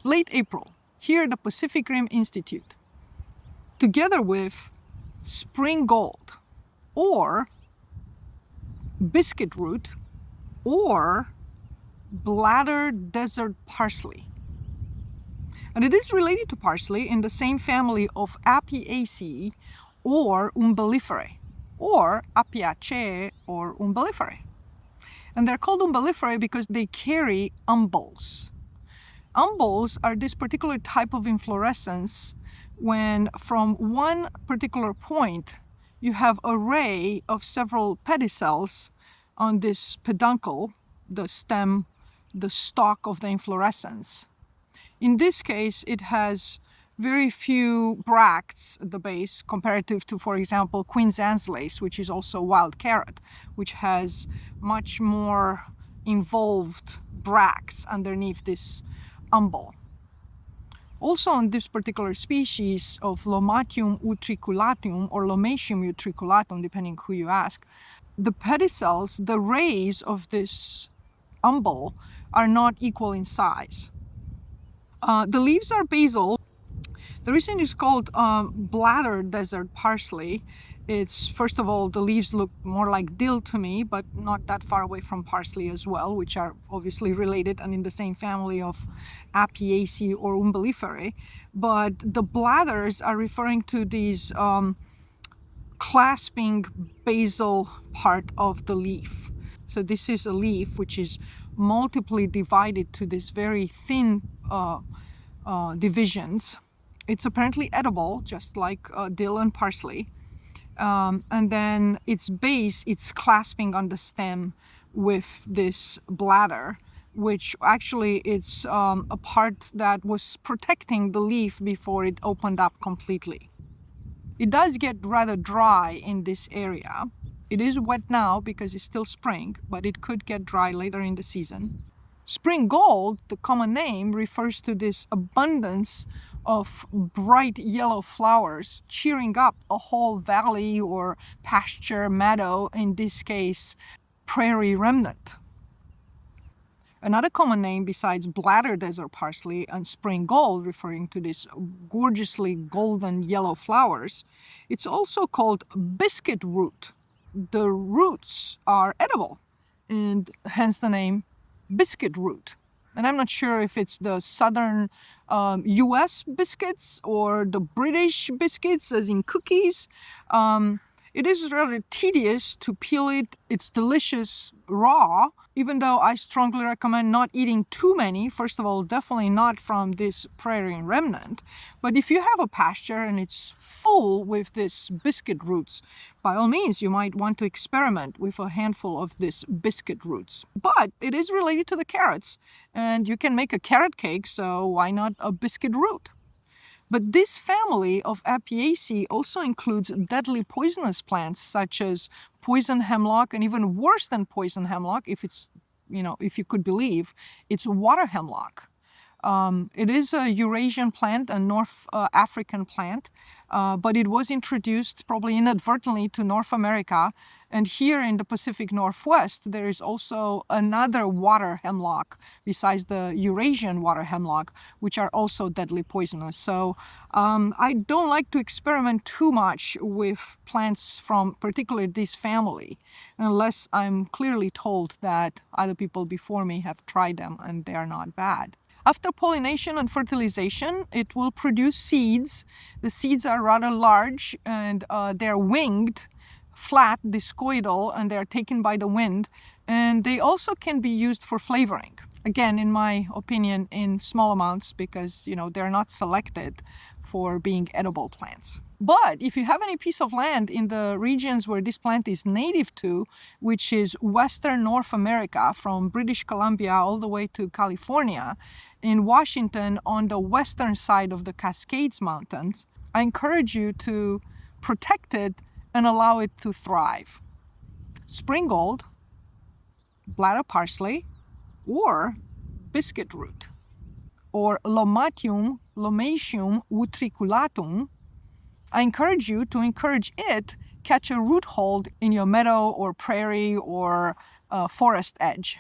late April, here at the Pacific Rim Institute, together with spring gold, or biscuit-root, or bladder desert parsley. And it is related to parsley in the same family of Apiaceae or Umbelliferae, or Apiaceae or Umbelliferae. And they're called Umbelliferae because they carry umbels. Umbels are this particular type of inflorescence when from one particular point you have an array of several pedicels on this peduncle, the stem, the stalk of the inflorescence. In this case, it has very few bracts at the base comparative to, for example, Queen's Anne's lace, which is also wild carrot, which has much more involved bracts underneath this umbel. Also on this particular species of Lomatium utriculatum or Lomatium utriculatum, depending who you ask, the pedicels, the rays of this umbel are not equal in size. The leaves are basal. The reason it's called bladder desert parsley, it's first of all, the leaves look more like dill to me, but not that far away from parsley as well, which are obviously related and in the same family of Apiaceae or Umbelliferae. But the bladders are referring to these clasping basal part of the leaf. So this is a leaf which is multiply divided to these very thin divisions. It's apparently edible, just like dill and parsley. And then its base, it's clasping on the stem with this bladder, which actually it's a part that was protecting the leaf before it opened up completely. It does get rather dry in this area. It is wet now because it's still spring, but it could get dry later in the season. Spring gold, the common name, refers to this abundance of bright yellow flowers cheering up a whole valley or pasture meadow, in this case, prairie remnant. Another common name besides bladder desert parsley and spring gold, referring to these gorgeously golden yellow flowers, it's also called biscuit-root. The roots are edible, and hence the name biscuit-root. And I'm not sure if it's the southern US biscuits or the British biscuits, as in cookies. It is rather tedious to peel it. It's delicious raw, even though I strongly recommend not eating too many. First of all, definitely not from this prairie remnant. But if you have a pasture and it's full with this biscuit roots, by all means, you might want to experiment with a handful of this biscuit roots. But it is related to the carrots, and you can make a carrot cake, so why not a biscuit root? But this family of Apiaceae also includes deadly poisonous plants such as poison hemlock, and even worse than poison hemlock, if it's, if you could believe, it's water hemlock. It is a Eurasian plant, a North African plant, but it was introduced probably inadvertently to North America. And here in the Pacific Northwest, there is also another water hemlock besides the Eurasian water hemlock, which are also deadly poisonous. So I don't like to experiment too much with plants from particularly this family, unless I'm clearly told that other people before me have tried them and they are not bad. After pollination and fertilization, it will produce seeds. The seeds are rather large and they're winged, flat, discoidal, and they're taken by the wind. And they also can be used for flavoring. Again, in my opinion, in small amounts because, they're not selected for being edible plants. But if you have any piece of land in the regions where this plant is native to, which is Western North America, from British Columbia all the way to California, in Washington on the western side of the Cascades Mountains, I encourage you to protect it and allow it to thrive. Spring gold, bladder parsley, or biscuit root, or Lomatium utriculatum, I encourage you to encourage it catch a root hold in your meadow or prairie or forest edge.